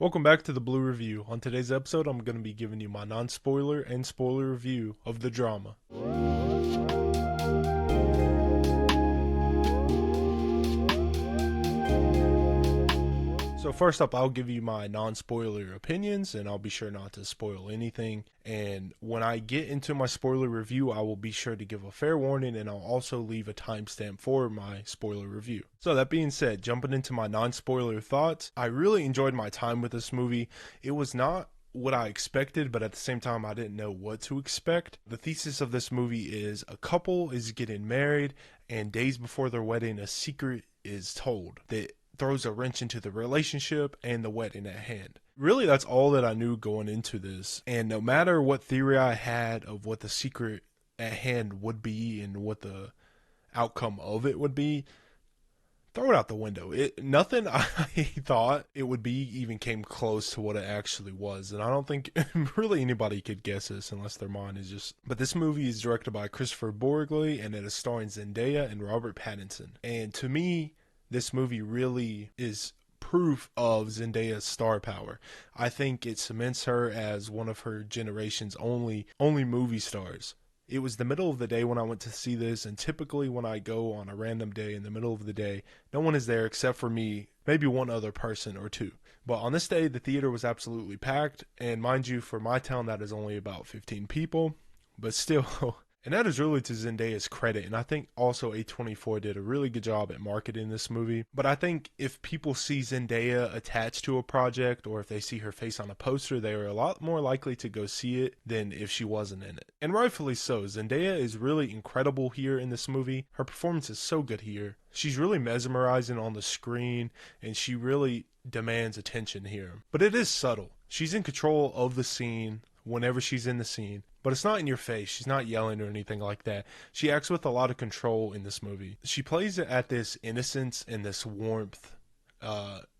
Welcome back to the Blue Review. On today's episode, I'm going to be giving you my non-spoiler and spoiler review of the drama. So first up, I'll give you my non-spoiler opinions, and I'll be sure not to spoil anything. And when I get into my spoiler review, I will be sure to give a fair warning, and I'll also leave a timestamp for my spoiler review. So that being said, jumping into my non-spoiler thoughts, I really enjoyed my time with this movie. It was not what I expected, but at the same time, I didn't know what to expect. The thesis of this movie is a couple is getting married, and days before their wedding, a secret is told that throws a wrench into the relationship and the wedding at hand. Really, that's all that I knew going into this. And no matter what theory I had of what the secret at hand would be and what the outcome of it would be, throw it out the window. Nothing I thought it would be even came close to what it actually was. And I don't think really anybody could guess this unless their mind is just. But this movie is directed by Christopher Borgli, and it is starring Zendaya and Robert Pattinson. And to me, this movie really is proof of Zendaya's star power. I think it cements her as one of her generation's only movie stars. It was the middle of the day when I went to see this, and typically when I go on a random day in the middle of the day, no one is there except for me, maybe one other person or two. But on this day, the theater was absolutely packed, and mind you, for my town, that is only about 15 people, but still. And that is really to Zendaya's credit, and I think also A24 did a really good job at marketing this movie. But I think if people see Zendaya attached to a project, or if they see her face on a poster, they are a lot more likely to go see it than if she wasn't in it. And rightfully so. Zendaya is really incredible here in this movie. Her performance is so good here. She's really mesmerizing on the screen, and she really demands attention here. But it is subtle. She's in control of the scene whenever she's in the scene. But it's not in your face. She's not yelling or anything like that. She acts with a lot of control in this movie. She plays it at this innocence and this warmth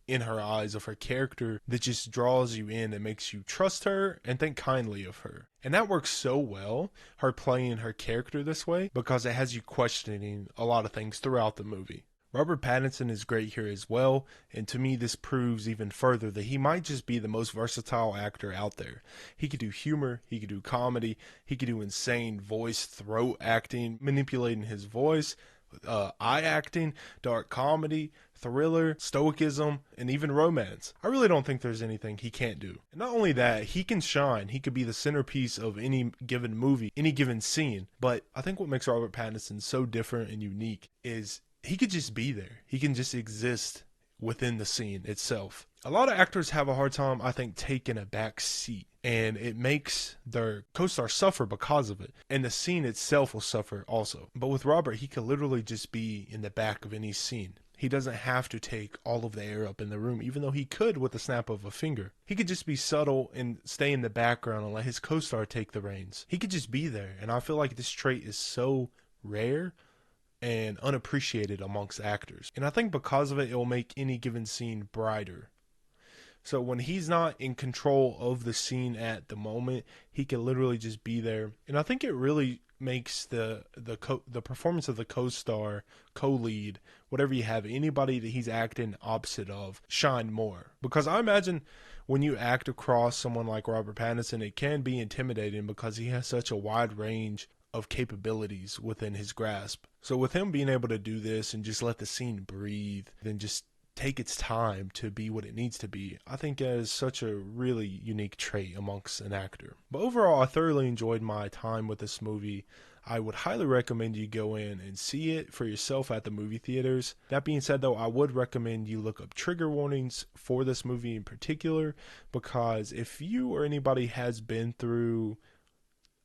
in her eyes of her character that just draws you in and makes you trust her and think kindly of her. And that works so well, her playing her character this way, because it has you questioning a lot of things throughout the movie. Robert Pattinson is great here as well, and to me this proves even further that he might just be the most versatile actor out there. He could do humor, he could do comedy, he could do insane voice, throat acting, manipulating his voice, eye acting, dark comedy, thriller, stoicism, and even romance. I really don't think there's anything he can't do. And not only that, he can shine. He could be the centerpiece of any given movie, any given scene. But I think what makes Robert Pattinson so different and unique is he could just be there. He can just exist within the scene itself. A lot of actors have a hard time, I think, taking a back seat, and it makes their co-star suffer because of it. And the scene itself will suffer also. But with Robert, he could literally just be in the back of any scene. He doesn't have to take all of the air up in the room, even though he could with the snap of a finger. He could just be subtle and stay in the background and let his co-star take the reins. He could just be there, and I feel like this trait is so rare and unappreciated amongst actors. And I think because of it, it will make any given scene brighter. So when he's not in control of the scene at the moment, he can literally just be there. And I think it really makes the performance of the co-star, co-lead, whatever you have, anybody that he's acting opposite of, shine more. Because I imagine when you act across someone like Robert Pattinson, it can be intimidating because he has such a wide range of capabilities within his grasp. So with him being able to do this and just let the scene breathe, then just take its time to be what it needs to be, I think that is such a really unique trait amongst an actor. But overall, I thoroughly enjoyed my time with this movie. I would highly recommend you go in and see it for yourself at the movie theaters. That being said, though, I would recommend you look up trigger warnings for this movie in particular, because if you or anybody has been through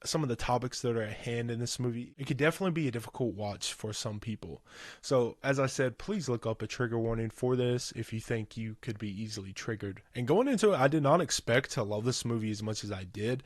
some of the topics that are at hand in this movie, it could definitely be a difficult watch for some people. So as I said, please look up a trigger warning for this if you think you could be easily triggered. And going into it, I did not expect to love this movie as much as I did.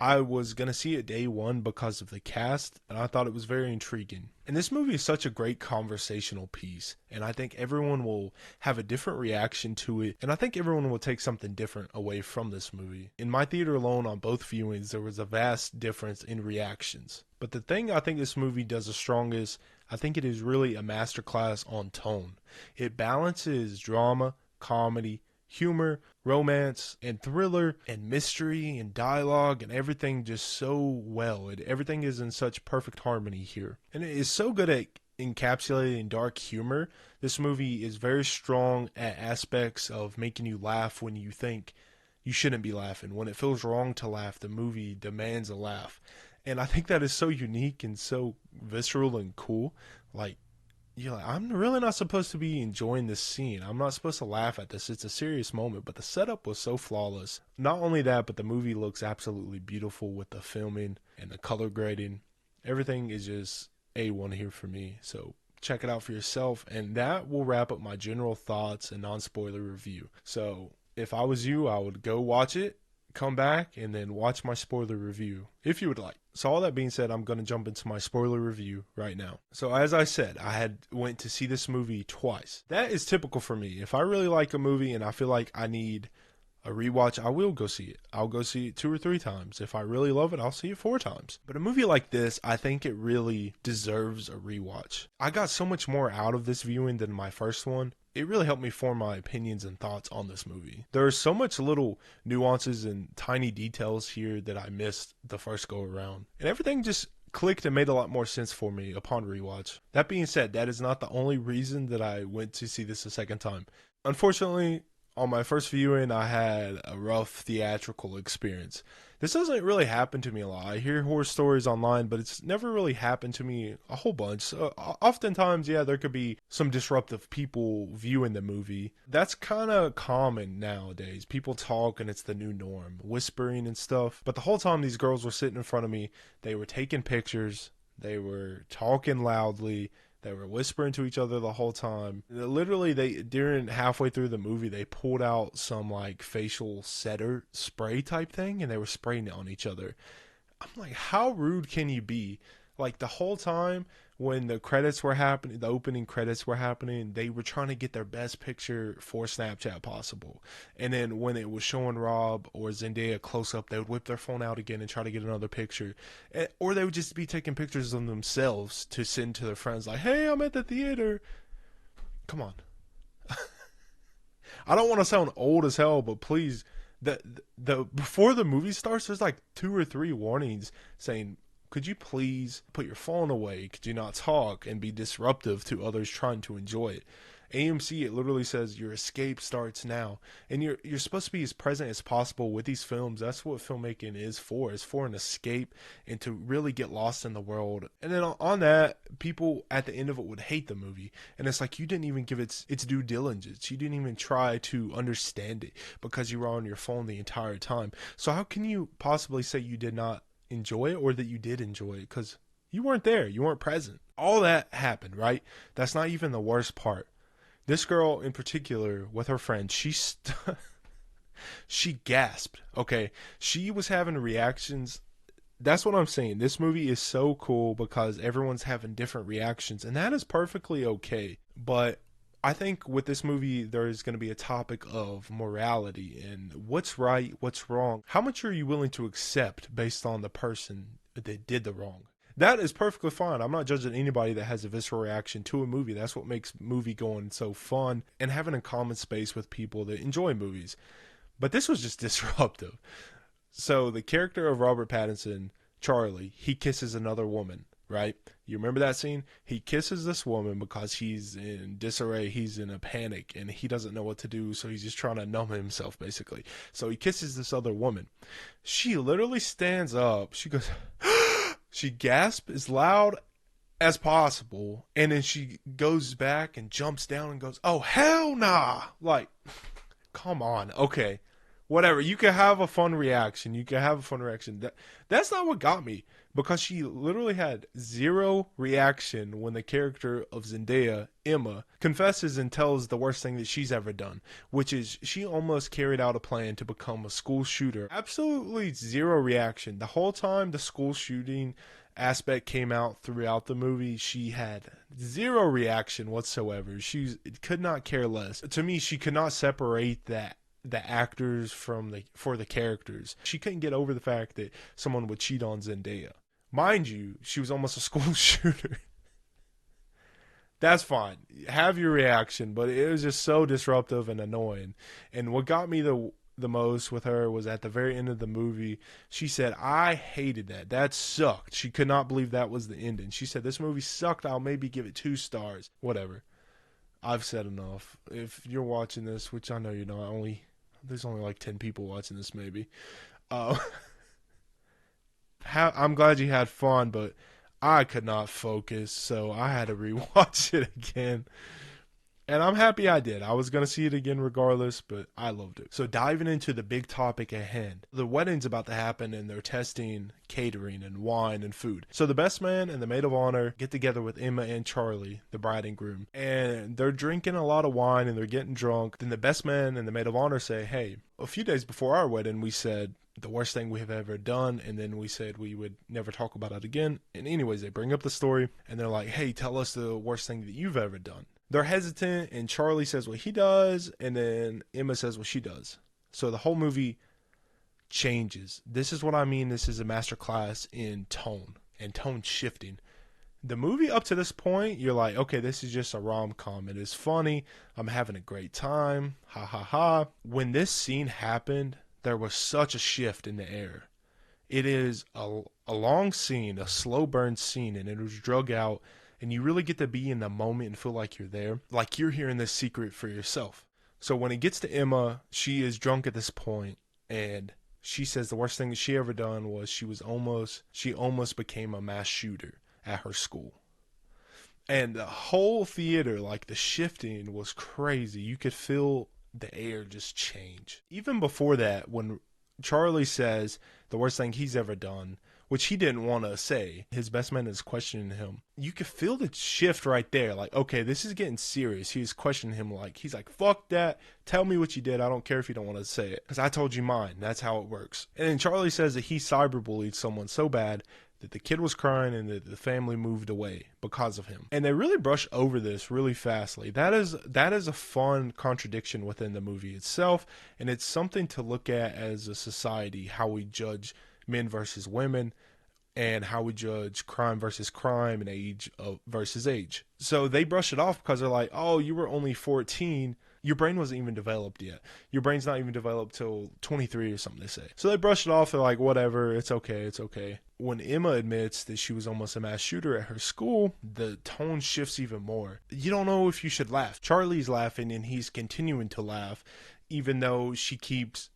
I was going to see it day one because of the cast, and I thought it was very intriguing. And this movie is such a great conversational piece, and I think everyone will have a different reaction to it, and I think everyone will take something different away from this movie. In my theater alone, on both viewings, there was a vast difference in reactions. But the thing I think this movie does the strongest, I think it is really a masterclass on tone. It balances drama, comedy, humor, romance, and thriller, and mystery, and dialogue, and everything just so well. Everything is in such perfect harmony here. And it is so good at encapsulating dark humor. This movie is very strong at aspects of making you laugh when you think you shouldn't be laughing. When it feels wrong to laugh, the movie demands a laugh. And I think that is so unique and so visceral and cool. Like, you're like, I'm really not supposed to be enjoying this scene. I'm not supposed to laugh at this. It's a serious moment. But the setup was so flawless. Not only that, but the movie looks absolutely beautiful with the filming and the color grading. Everything is just A1 here for me. So check it out for yourself. And that will wrap up my general thoughts and non-spoiler review. So if I was you, I would go watch it, come back, and then watch my spoiler review if you would like. So all that being said, I'm going to jump into my spoiler review right now. So as I said, I went to see this movie twice. That is typical for me. If I really like a movie and I feel like I need a rewatch, I will go see it. I'll go see it 2 or 3 times. If I really love it, I'll see it 4 times. But a movie like this, I think it really deserves a rewatch. I got so much more out of this viewing than my first one. It really helped me form my opinions and thoughts on this movie. There are so much little nuances and tiny details here that I missed the first go around. And everything just clicked and made a lot more sense for me upon rewatch. That being said, that is not the only reason that I went to see this a second time. Unfortunately, on my first viewing, I had a rough theatrical experience. This doesn't really happen to me a lot. I hear horror stories online, but it's never really happened to me a whole bunch. Oftentimes, yeah, there could be some disruptive people viewing the movie. That's kind of common nowadays. People talk and it's the new norm, whispering and stuff. But the whole time these girls were sitting in front of me, they were taking pictures, they were talking loudly, they were whispering to each other the whole time. Literally, during halfway through the movie, they pulled out some like facial setter spray type thing, and they were spraying it on each other. I'm like, how rude can you be? Like the whole time when the credits were happening, the opening credits were happening, they were trying to get their best picture for Snapchat possible. And then when it was showing Rob or Zendaya close up, they would whip their phone out again and try to get another picture. Or they would just be taking pictures of themselves to send to their friends like, hey, I'm at the theater. Come on. I don't want to sound old as hell, but please, the before the movie starts, there's like 2 or 3 warnings saying, could you please put your phone away? Could you not talk and be disruptive to others trying to enjoy it? AMC, it literally says your escape starts now. And you're supposed to be as present as possible with these films. That's what filmmaking is for. It's for an escape and to really get lost in the world. And then on that, people at the end of it would hate the movie. And it's like you didn't even give its due diligence. You didn't even try to understand it because you were on your phone the entire time. So how can you possibly say you did not enjoy it or that you did enjoy it? Because you weren't there. You weren't present. All that happened, right? That's not even the worst part. This girl in particular with her friend, she gasped. Okay, she was having reactions. That's what I'm saying. This movie is so cool because everyone's having different reactions, and that is perfectly okay. But I think with this movie, there is going to be a topic of morality and what's right, what's wrong. How much are you willing to accept based on the person that did the wrong? That is perfectly fine. I'm not judging anybody that has a visceral reaction to a movie. That's what makes movie going so fun and having a common space with people that enjoy movies. But this was just disruptive. So the character of Robert Pattinson, Charlie, he kisses another woman, right? You remember that scene? He kisses this woman because he's in disarray, he's in a panic, and he doesn't know what to do, so he's just trying to numb himself, basically. So he kisses this other woman. She literally stands up. She goes... She gasps as loud as possible, and then she goes back and jumps down and goes, oh, hell nah! Like, come on. Okay, whatever. You can have a fun reaction. That's not what got me, because she literally had zero reaction when the character of Zendaya, Emma, confesses and tells the worst thing that she's ever done, which is she almost carried out a plan to become a school shooter. Absolutely zero reaction. The whole time the school shooting aspect came out throughout the movie, she had zero reaction whatsoever. She could not care less. To me, she could not separate that the actors for the characters. She couldn't get over the fact that someone would cheat on Zendaya. Mind you, she was almost a school shooter. That's fine. Have your reaction, but it was just so disruptive and annoying. And what got me the most with her was at the very end of the movie, she said, I hated that. That sucked. She could not believe that was the ending. She said, this movie sucked. I'll maybe give it 2 stars. Whatever. I've said enough. If you're watching this, which I know you're not, there's only like 10 people watching this maybe. Uh, I'm glad you had fun, but I could not focus, so I had to rewatch it again. And I'm happy I did. I was going to see it again regardless, but I loved it. So diving into the big topic at hand. The wedding's about to happen and they're testing catering and wine and food. So the best man and the maid of honor get together with Emma and Charlie, the bride and groom. And they're drinking a lot of wine and they're getting drunk. Then the best man and the maid of honor say, hey, a few days before our wedding, we said the worst thing we have ever done, and then we said we would never talk about it again. And anyways, they bring up the story and they're like, hey, tell us the worst thing that you've ever done. They're hesitant, and Charlie says what he does, and then Emma says what she does. So the whole movie changes. This is what I mean. This is a masterclass in tone and tone shifting. The movie up to this point, you're like, okay, this is just a rom-com. It is funny. I'm having a great time. Ha ha ha. When this scene happened, there was such a shift in the air. It is a long scene, a slow burn scene, and it was drug out. And you really get to be in the moment and feel like you're there, like you're hearing this secret for yourself. So when it gets to Emma, she is drunk at this point, and she says the worst thing that she ever done was she almost became a mass shooter at her school. And the whole theater, like the shifting was crazy. You could feel the air just change. Even before that, when Charlie says the worst thing he's ever done, which he didn't want to say, his best man is questioning him. You could feel the shift right there. Like, okay, this is getting serious. He's questioning him like, he's like, fuck that. Tell me what you did. I don't care if you don't want to say it. Because I told you mine. That's how it works. And then Charlie says that he cyberbullied someone so bad that the kid was crying and that the family moved away because of him. And they really brush over this really fastly. That is a fun contradiction within the movie itself. And it's something to look at as a society, how we judge men versus women, and how we judge crime versus crime and age versus age. So they brush it off because they're like, oh, you were only 14. Your brain wasn't even developed yet. Your brain's not even developed till 23 or something, they say. So they brush it off. They're like, whatever, it's okay, it's okay. When Emma admits that she was almost a mass shooter at her school, the tone shifts even more. You don't know if you should laugh. Charlie's laughing and he's continuing to laugh, even though she keeps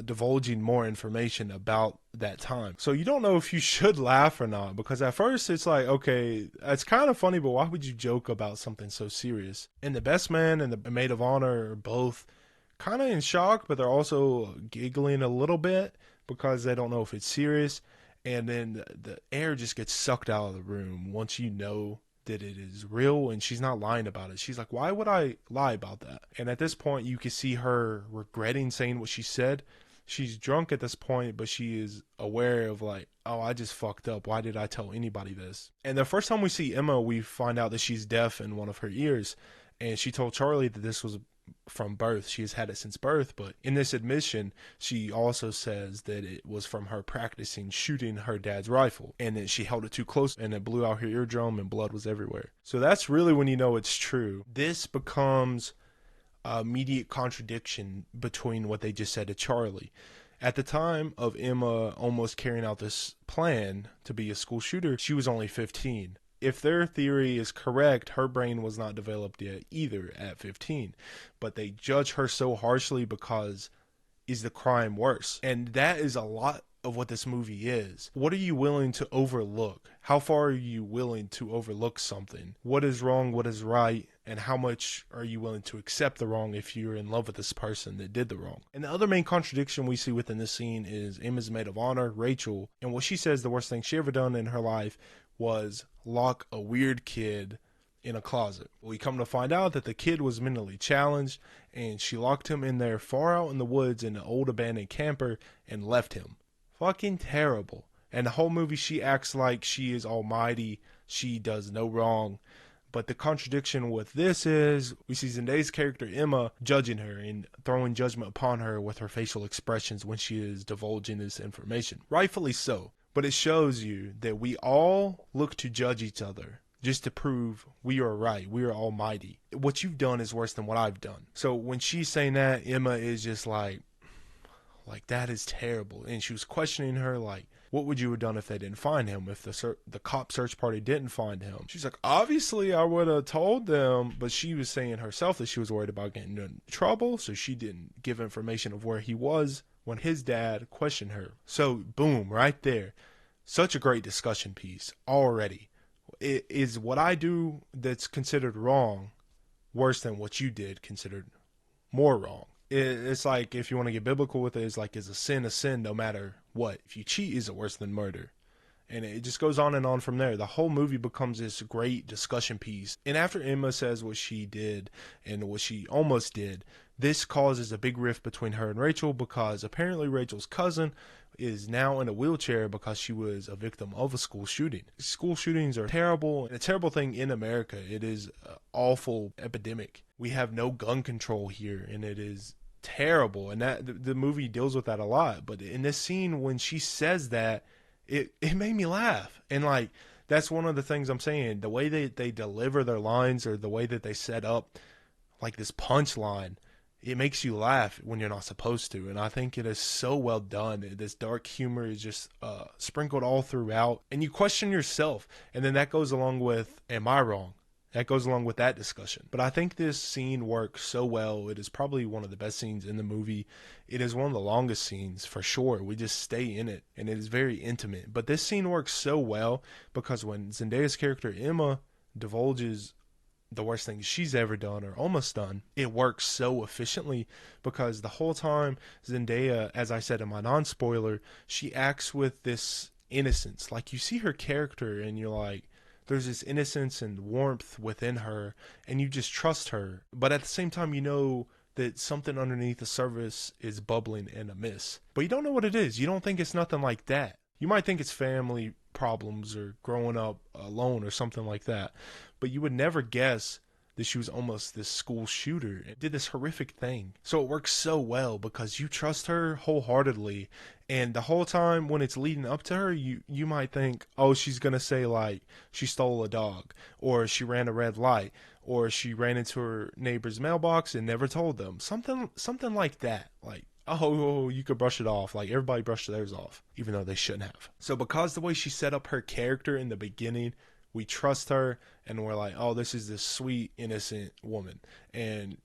divulging more information about that time. So you don't know if you should laugh or not, because at first it's like, okay, it's kind of funny, but why would you joke about something so serious? And the best man and the maid of honor are both kind of in shock, but they're also giggling a little bit because they don't know if it's serious. And then the air just gets sucked out of the room once you know that it is real, and she's not lying about it. She's like, why would I lie about that? And at this point, you can see her regretting saying what she said. She's drunk at this point, but she is aware of like, oh, I just fucked up. Why did I tell anybody this? And the first time we see Emma, we find out that she's deaf in one of her ears. And she told Charlie that this was from birth. She has had it since birth, but in this admission, she also says that it was from her practicing shooting her dad's rifle, and that she held it too close and it blew out her eardrum and blood was everywhere. So that's really when you know it's true. This becomes a immediate contradiction between what they just said to Charlie. At the time of Emma almost carrying out this plan to be a school shooter, she was only 15. If their theory is correct, her brain was not developed yet either at 15. But they judge her so harshly because is the crime worse? And that is a lot of what this movie is. What are you willing to overlook? How far are you willing to overlook something? What is wrong? What is right? And how much are you willing to accept the wrong if you're in love with this person that did the wrong? And the other main contradiction we see within this scene is Emma's maid of honor, Rachel, and what she says the worst thing she ever done in her life was lock a weird kid in a closet. We come to find out that the kid was mentally challenged, and she locked him in there far out in the woods in an old abandoned camper and left him. Fucking terrible. And the whole movie she acts like she is almighty, she does no wrong. But the contradiction with this is we see Zendaya's character Emma judging her and throwing judgment upon her with her facial expressions when she is divulging this information. Rightfully so. But it shows you that we all look to judge each other. just to prove we are right, we are almighty. What you've done is worse than what I've done. So when she's saying that, Emma is just like that is terrible. And she was questioning her, like, what would you have done if they didn't find him? If the cop search party didn't find him? She's like, obviously I would have told them, but she was saying herself that she was worried about getting in trouble, so she didn't give information of where he was when his dad questioned her. So boom, right there, such a great discussion piece already. It is what I do that's considered wrong worse than what you did considered more wrong. It's like, if you want to get biblical with it, it's like, is a sin no matter what? If you cheat, is it worse than murder? And it just goes on and on from there. The whole movie becomes this great discussion piece. And after Emma says what she did and what she almost did, this causes a big rift between her and Rachel, because apparently Rachel's cousin is now in a wheelchair because she was a victim of a school shooting. School shootings are terrible, and a terrible thing in America. It is an awful epidemic. We have no gun control here, and it is terrible. And that the movie deals with that a lot. But in this scene, when she says that, it made me laugh. And like, that's one of the things I'm saying. The way they deliver their lines, or the way that they set up like this punchline, it makes you laugh when you're not supposed to. And I think it is so well done. This dark humor is just sprinkled all throughout, and you question yourself. And then that goes along with, am I wrong? That goes along with that discussion. But I think this scene works so well. It is probably one of the best scenes in the movie. It is one of the longest scenes for sure. We just stay in it, and it is very intimate. But this scene works so well because when Zendaya's character Emma divulges the worst thing she's ever done or almost done, it works so efficiently, because the whole time Zendaya, as I said in my non-spoiler, she acts with this innocence. Like, you see her character and you're like, there's this innocence and warmth within her, and you just trust her. But at the same time, you know that something underneath the surface is bubbling and amiss. But you don't know what it is. You don't think it's nothing like that. You might think it's family problems or growing up alone or something like that. But you would never guess that she was almost this school shooter and did this horrific thing. So it works so well because you trust her wholeheartedly. And the whole time when it's leading up to her, you might think, oh, she's going to say like she stole a dog, or she ran a red light, or she ran into her neighbor's mailbox and never told them. Something like that. Like, oh, you could brush it off. Like, everybody brushed theirs off, even though they shouldn't have. So because the way she set up her character in the beginning, we trust her, and we're like, oh, this is this sweet, innocent woman. And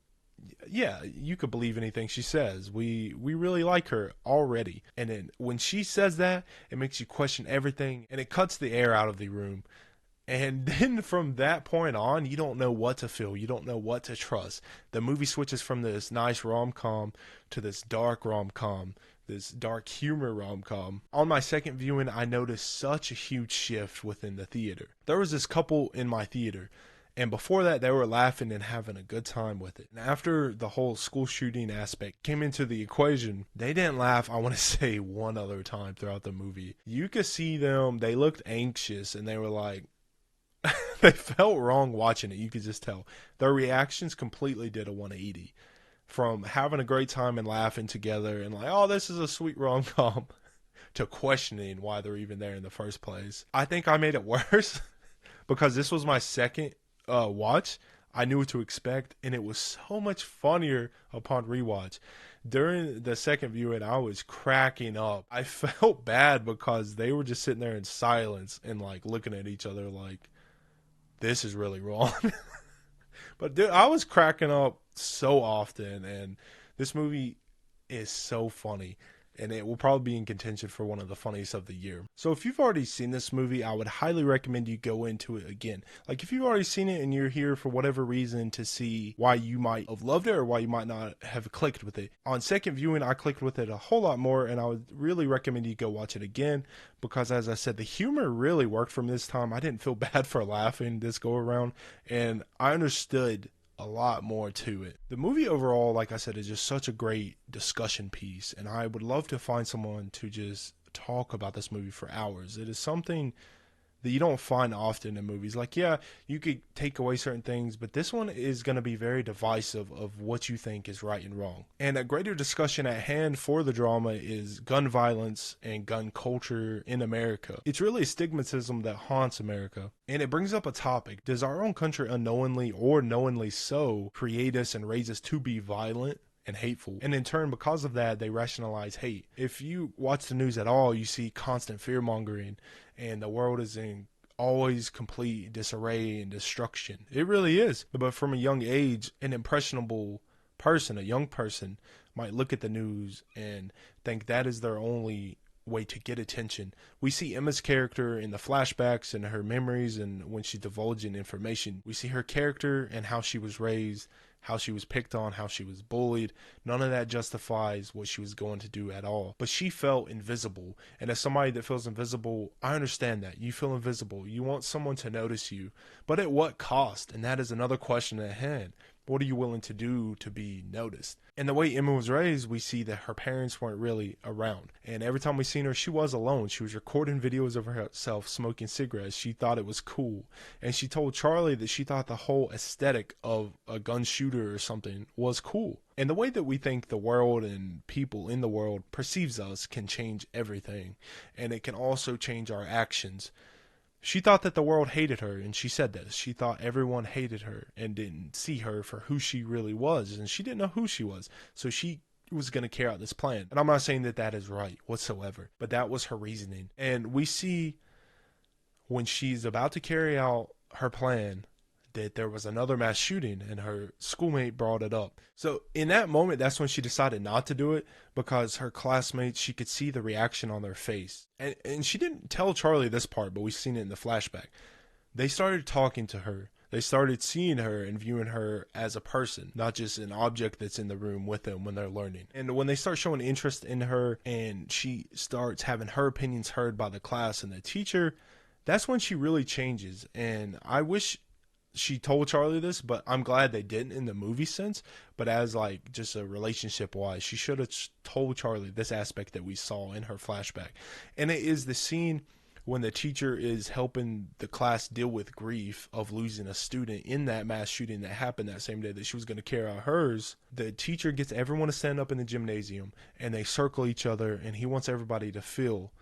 yeah, you could believe anything she says. We really like her already. And then when she says that, it makes you question everything, and it cuts the air out of the room. And then from that point on, you don't know what to feel. You don't know what to trust. The movie switches from this nice rom-com to this dark rom-com, this dark humor rom-com. On my second viewing, I noticed such a huge shift within the theater. There was this couple in my theater, and before that, they were laughing and having a good time with it. And after the whole school shooting aspect came into the equation, they didn't laugh, I want to say, one other time throughout the movie. You could see them, they looked anxious, and they were like, they felt wrong watching it. You could just tell. Their reactions completely did a 180. From having a great time and laughing together and like, oh, this is a sweet rom-com, to questioning why they're even there in the first place. I think I made it worse because this was my second watch. I knew what to expect, and it was so much funnier upon rewatch. During the second viewing, I was cracking up. I felt bad because they were just sitting there in silence and like looking at each other like, this is really wrong. But dude, I was cracking up so often, and this movie is so funny, and it will probably be in contention for one of the funniest of the year. So if you've already seen this movie, I would highly recommend you go into it again. Like, if you've already seen it and you're here for whatever reason to see why you might have loved it or why you might not have clicked with it. On second viewing, I clicked with it a whole lot more, and I would really recommend you go watch it again because, as I said, the humor really worked from this time. I didn't feel bad for laughing this go around, and I understood a lot more to it. The movie overall, like I said, is just such a great discussion piece, and I would love to find someone to just talk about this movie for hours. It is something that you don't find often in movies. Like, yeah, you could take away certain things, but this one is going to be very divisive of what you think is right and wrong. And a greater discussion at hand for the drama is gun violence and gun culture in America. It's really a stigmatism that haunts America. And it brings up a topic: does our own country unknowingly or knowingly so create us and raise us to be violent and hateful? And in turn, because of that, they rationalize hate. If you watch the news at all, you see constant fear mongering, and the world is in always complete disarray and destruction. It really is. But from a young age, an impressionable person, a young person, might look at the news and think that is their only way to get attention. We see Emma's character in the flashbacks and her memories, and when she's divulging information, we see her character and how she was raised, how she was picked on, how she was bullied. None of that justifies what she was going to do at all. But she felt invisible. And as somebody that feels invisible, I understand that. You feel invisible. You want someone to notice you. But at what cost? And that is another question at hand. What are you willing to do to be noticed? And the way Emma was raised, we see that her parents weren't really around. And every time we seen her, she was alone. She was recording videos of herself smoking cigarettes. She thought it was cool. And she told Charlie that she thought the whole aesthetic of a gun shooter or something was cool. And the way that we think the world and people in the world perceives us can change everything. And it can also change our actions. She thought that the world hated her, and she said this. She thought everyone hated her and didn't see her for who she really was, and she didn't know who she was. So she was going to carry out this plan. And I'm not saying that that is right whatsoever, but that was her reasoning. And we see when she's about to carry out her plan that there was another mass shooting, and her schoolmate brought it up. So in that moment, that's when she decided not to do it, because her classmates, she could see the reaction on their face. And she didn't tell Charlie this part, but we've seen it in the flashback. They started talking to her. They started seeing her and viewing her as a person, not just an object that's in the room with them when they're learning. And when they start showing interest in her and she starts having her opinions heard by the class and the teacher, that's when she really changes. And I wish she told Charlie this, but I'm glad they didn't in the movie sense. But as like just a relationship wise, she should have told Charlie this aspect that we saw in her flashback. And it is the scene when the teacher is helping the class deal with grief of losing a student in that mass shooting that happened that same day that she was going to carry out hers. The teacher gets everyone to stand up in the gymnasium, and they circle each other, and he wants everybody to feel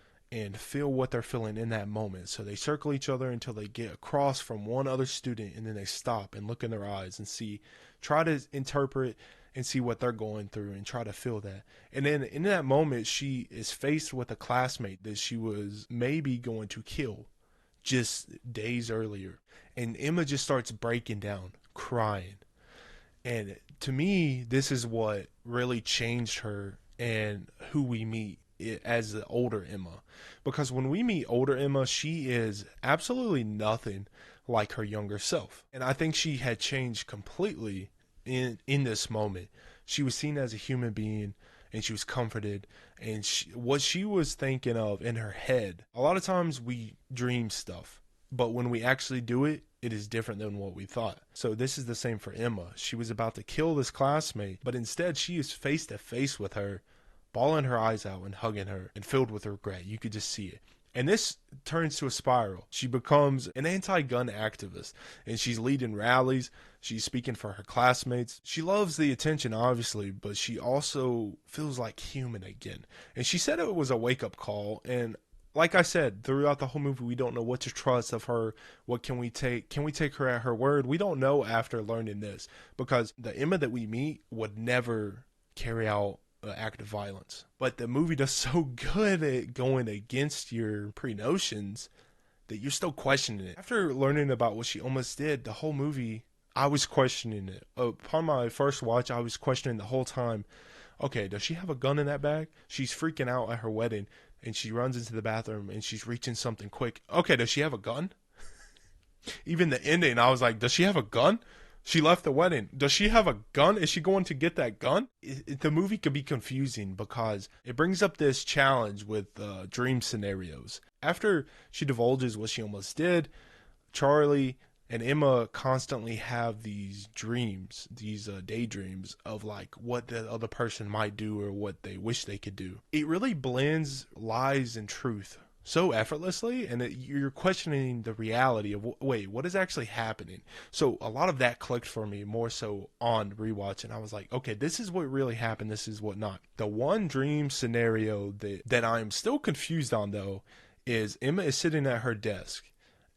what they're feeling in that moment. So they circle each other until they get across from one other student, and then they stop and look in their eyes and try to interpret and see what they're going through and try to feel that. And then in that moment, she is faced with a classmate that she was maybe going to kill just days earlier. And Emma just starts breaking down, crying. And to me, this is what really changed her and who we meet as the older Emma. Because when we meet older Emma, she is absolutely nothing like her younger self. And I think she had changed completely in this moment. She was seen as a human being, and she was comforted, and what she was thinking of in her head. A lot of times we dream stuff, but when we actually do it, it is different than what we thought. So this is the same for Emma. She was about to kill this classmate, but instead she is face to face with her, bawling her eyes out and hugging her and filled with regret. You could just see it. And this turns to a spiral. She becomes an anti-gun activist, and she's leading rallies. She's speaking for her classmates. She loves the attention, obviously, but she also feels like human again. And she said it was a wake-up call. And like I said, throughout the whole movie, we don't know what to trust of her. What can we take? Can we take her at her word? We don't know after learning this, because the Emma that we meet would never carry out act of violence. But the movie does so good at going against your pre-notions that you're still questioning it. After learning about what she almost did, the whole movie, I was questioning it. Upon my first watch, I was questioning the whole time, okay, does she have a gun in that bag? She's freaking out at her wedding, and she runs into the bathroom, and she's reaching something quick. Okay, does she have a gun? Even the ending, I was like, does she have a gun? She left the wedding. Does she have a gun? Is she going to get that gun? The movie could be confusing because it brings up this challenge with dream scenarios. After she divulges what she almost did, Charlie and Emma constantly have these dreams, these daydreams of like what the other person might do or what they wish they could do. It really blends lies and truth so effortlessly, and you're questioning the reality of, wait, what is actually happening? So a lot of that clicked for me more so on rewatch, and I was like, okay, this is what really happened, this is what not. The one dream scenario that I'm still confused on, though, is Emma is sitting at her desk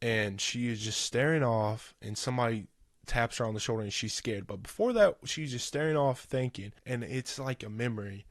and she is just staring off, and somebody taps her on the shoulder and she's scared. But before that, she's just staring off thinking, and it's like a memory.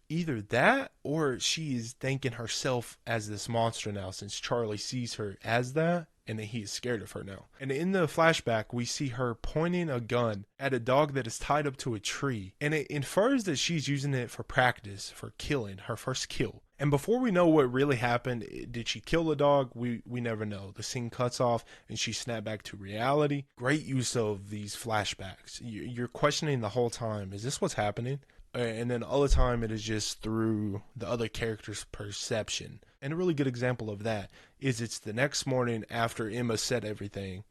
Either that, or she is thanking herself as this monster now, since Charlie sees her as that and he is scared of her now. And in the flashback, we see her pointing a gun at a dog that is tied up to a tree, and it infers that she's using it for practice for killing her first kill. And before we know what really happened, did she kill the dog? We never know. The scene cuts off and she snapped back to reality. Great use of these flashbacks. You're questioning the whole time, is this what's happening? And then all the time it is just through the other character's perception. And a really good example of that is it's the next morning after Emma said everything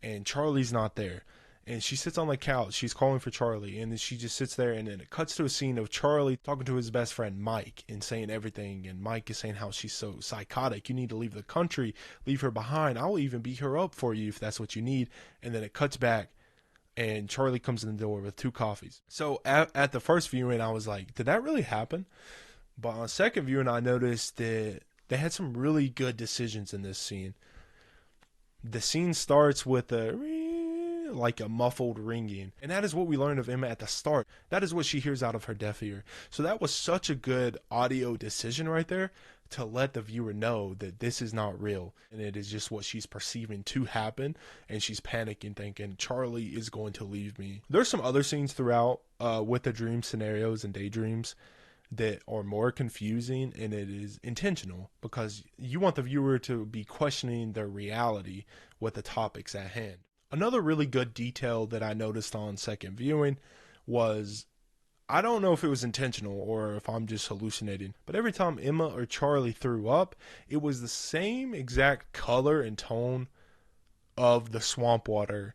and Charlie's not there. And she sits on the couch, she's calling for Charlie, and then she just sits there, and then it cuts to a scene of Charlie talking to his best friend Mike and saying everything, and Mike is saying how she's so psychotic, you need to leave the country, leave her behind, I'll even beat her up for you if that's what you need. And then it cuts back and Charlie comes in the door with 2 coffees. So at the first viewing, I was like, did that really happen? But on second viewing, I noticed that they had some really good decisions in this scene. The scene starts with like a muffled ringing, and that is what we learned of Emma at the start. That is what she hears out of her deaf ear. So that was such a good audio decision right there, to let the viewer know that this is not real and it is just what she's perceiving to happen, and she's panicking thinking Charlie is going to leave me. There's some other scenes throughout with the dream scenarios and daydreams that are more confusing, and it is intentional because you want the viewer to be questioning their reality with the topics at hand. Another really good detail that I noticed on second viewing was, I don't know if it was intentional or if I'm just hallucinating, but every time Emma or Charlie threw up, it was the same exact color and tone of the swamp water.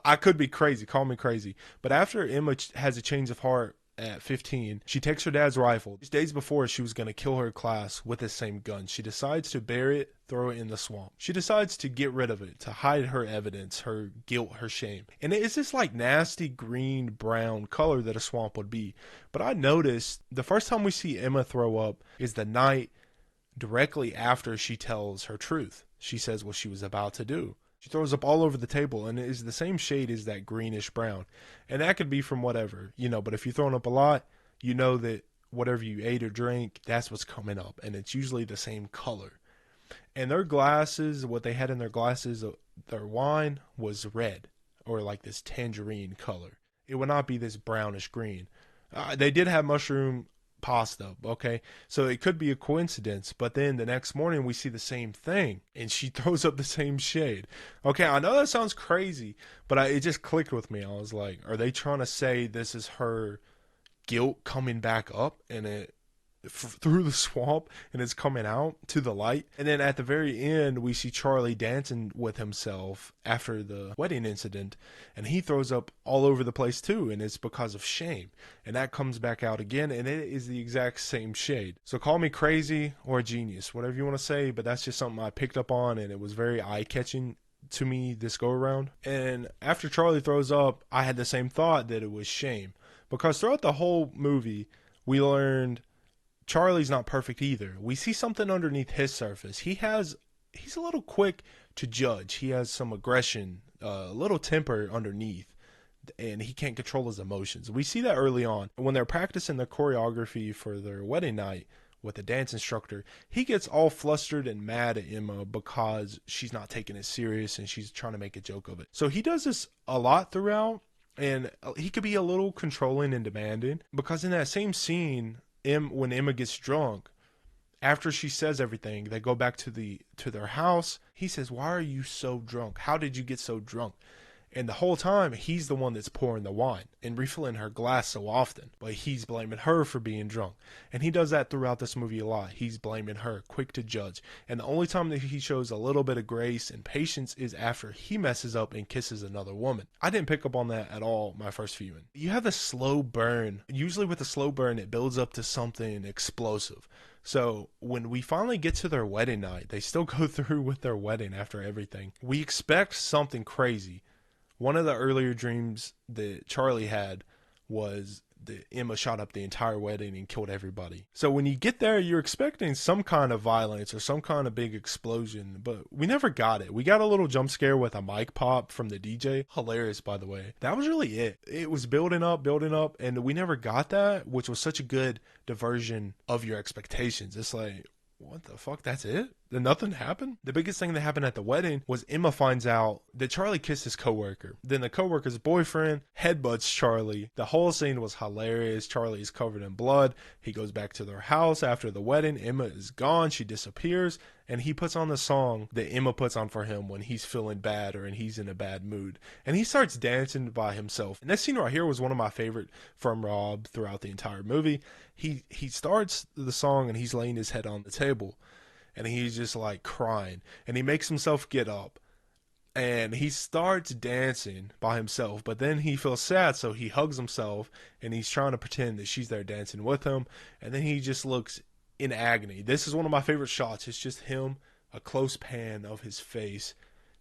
I could be crazy, call me crazy, but after Emma has a change of heart at 15, she takes her dad's rifle. These days before, she was going to kill her class with the same gun. She decides to bury it, throw it in the swamp. She decides to get rid of it, to hide her evidence, her guilt, her shame. And it's this like nasty green brown color that a swamp would be. But I noticed the first time we see Emma throw up is the night directly after she tells her truth. She says what she was about to do. She throws up all over the table, and it is the same shade as that greenish brown. And that could be from whatever, but if you're throwing up a lot, you know that whatever you ate or drank, that's what's coming up. And it's usually the same color. And their glasses, what they had in their glasses, their wine was red, or like this tangerine color. It would not be this brownish green. They did have mushroom pasta, okay, so it could be a coincidence, but then the next morning we see the same thing and she throws up the same shade. Okay, I know that sounds crazy, but it just clicked with me. I was like, are they trying to say this is her guilt coming back up and it through the swamp, and it's coming out to the light? And then at the very end we see Charlie dancing with himself after the wedding incident, and he throws up all over the place too, and it's because of shame, and that comes back out again, and it is the exact same shade. So call me crazy or a genius, whatever you want to say, but that's just something I picked up on, and it was very eye-catching to me this go around. And after Charlie throws up, I had the same thought that it was shame, because throughout the whole movie we learned Charlie's not perfect either. We see something underneath his surface. He's a little quick to judge. He has some aggression, a little temper underneath, and he can't control his emotions. We see that early on. When they're practicing the choreography for their wedding night with the dance instructor, he gets all flustered and mad at Emma because she's not taking it serious and she's trying to make a joke of it. So he does this a lot throughout, and he could be a little controlling and demanding, because in that same scene, when Emma gets drunk, after she says everything, they go back to their house. He says, "Why are you so drunk? How did you get so drunk?" And the whole time, he's the one that's pouring the wine and refilling her glass so often. But he's blaming her for being drunk. And he does that throughout this movie a lot. He's blaming her, quick to judge. And the only time that he shows a little bit of grace and patience is after he messes up and kisses another woman. I didn't pick up on that at all my first viewing. You have a slow burn. Usually with a slow burn, it builds up to something explosive. So when we finally get to their wedding night, they still go through with their wedding after everything. We expect something crazy. One of the earlier dreams that Charlie had was that Emma shot up the entire wedding and killed everybody. So when you get there, you're expecting some kind of violence or some kind of big explosion, but we never got it. We got a little jump scare with a mic pop from the DJ. Hilarious, by the way. That was really it. It was building up, and we never got that, which was such a good diversion of your expectations. It's like, what the fuck? That's it? Then nothing happened? The biggest thing that happened at the wedding was Emma finds out that Charlie kissed his coworker. Then the coworker's boyfriend headbutts Charlie. The whole scene was hilarious. Charlie is covered in blood. He goes back to their house after the wedding. Emma is gone. She disappears. And he puts on the song that Emma puts on for him when he's feeling bad or he's in a bad mood. And he starts dancing by himself. And this scene right here was one of my favorite from Rob throughout the entire movie. He starts the song and he's laying his head on the table. And he's just like crying. And he makes himself get up. And he starts dancing by himself. But then he feels sad, so he hugs himself. And he's trying to pretend that she's there dancing with him. And then he just looks in agony. This is one of my favorite shots. It's just him, a close pan of his face.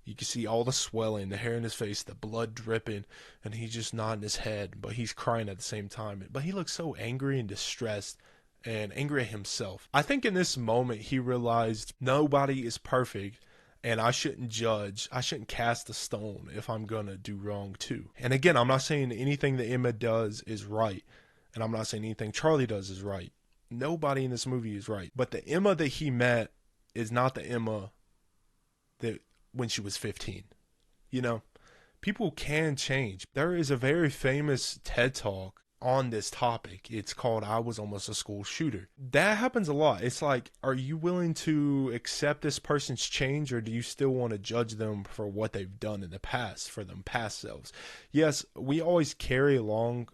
You can see all the swelling, the hair in his face, the blood dripping. And he's just nodding his head. But he's crying at the same time. But he looks so angry and distressed. And angry at himself. I think in this moment he realized nobody is perfect and I shouldn't judge. I shouldn't cast a stone if I'm gonna do wrong too. And again, I'm not saying anything that Emma does is right. And I'm not saying anything Charlie does is right. Nobody in this movie is right. But the Emma that he met is not the Emma that when she was 15. You know, people can change. There is a very famous TED Talk on this topic. It's called I Was Almost a School Shooter. That happens a lot. It's like, are you willing to accept this person's change, or do you still want to judge them for what they've done in the past, for them past selves? Yes, we always carry along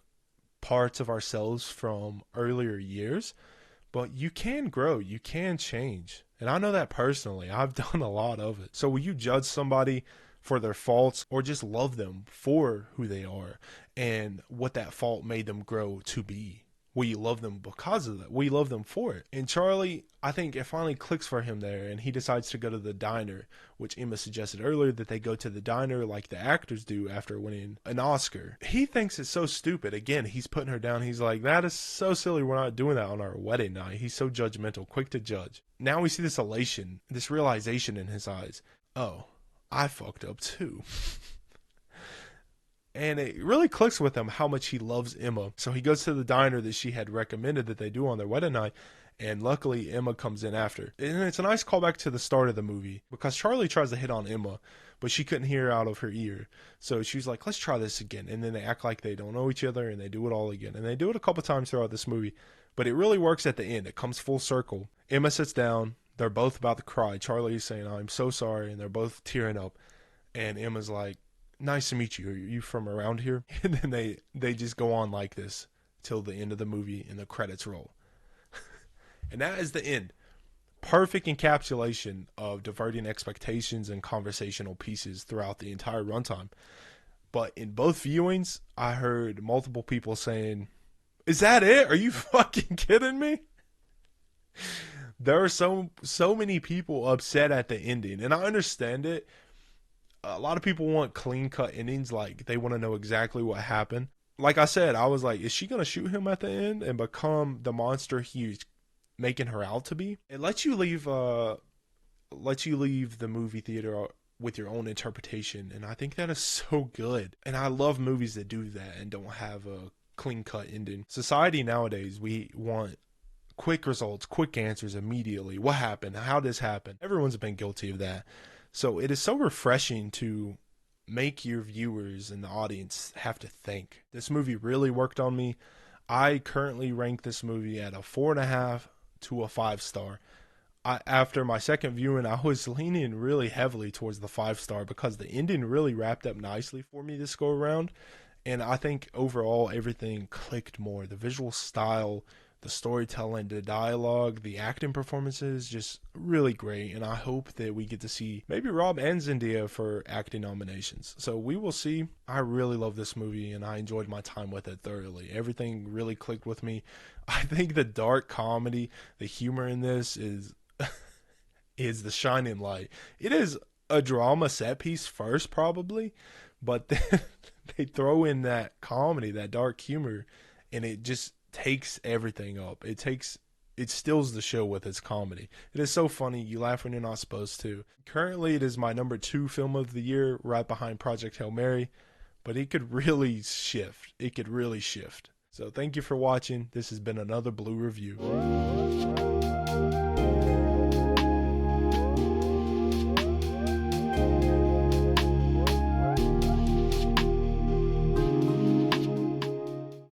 parts of ourselves from earlier years, but you can grow, you can change. And I know that personally. I've done a lot of it. So will you judge somebody for their faults or just love them for who they are and what that fault made them grow to be? Will you love them because of that? Will you love them for it? And Charlie, I think it finally clicks for him there, and he decides to go to the diner, which Emma suggested earlier that they go to the diner like the actors do after winning an Oscar. He thinks it's so stupid. Again, he's putting her down. He's like, that is so silly. We're not doing that on our wedding night. He's so judgmental, quick to judge. Now we see this elation, this realization in his eyes. Oh, I fucked up too. And it really clicks with him how much he loves Emma. So he goes to the diner that she had recommended that they do on their wedding night. And luckily, Emma comes in after. And it's a nice callback to the start of the movie, because Charlie tries to hit on Emma, but she couldn't hear out of her ear. So she's like, let's try this again. And then they act like they don't know each other, and they do it all again. And they do it a couple times throughout this movie. But it really works at the end. It comes full circle. Emma sits down. They're both about to cry. Charlie's saying, I'm so sorry. And they're both tearing up. And Emma's like, nice to meet you. Are you from around here? And then they just go on like this till the end of the movie and the credits roll. And that is the end. Perfect encapsulation of diverting expectations and conversational pieces throughout the entire runtime. But in both viewings, I heard multiple people saying, is that it? Are you fucking kidding me? There are so many people upset at the ending, and I understand it. A lot of people want clean cut endings, like they want to know exactly what happened. Like I said, I was like, is she gonna shoot him at the end and become the monster he's making her out to be? It lets you leave the movie theater with your own interpretation, and I think that is so good. And I love movies that do that and don't have a clean cut ending. Society nowadays, we want quick results, quick answers immediately. What happened? How did this happen? Everyone's been guilty of that. So it is so refreshing to make your viewers and the audience have to think. This movie really worked on me. I currently rank this movie at a 4.5 to a 5 star. After my second viewing, I was leaning really heavily towards the 5 star because the ending really wrapped up nicely for me this go around. And I think overall everything clicked more. The visual style, the storytelling, the dialogue, the acting performances, just really great. And I hope that we get to see maybe Rob and Zendaya for acting nominations. So we will see. I really love this movie and I enjoyed my time with it thoroughly. Everything really clicked with me. I think the dark comedy, the humor in this is the shining light. It is a drama set piece first, probably, but then they throw in that comedy, that dark humor, and it just takes everything up. It steals the show with its comedy. It is so funny. You laugh when you're not supposed to. Currently, it is my number 2 film of the year, right behind Project Hail Mary, but it could really shift. It could really shift. So thank you for watching. This has been another Blue Review.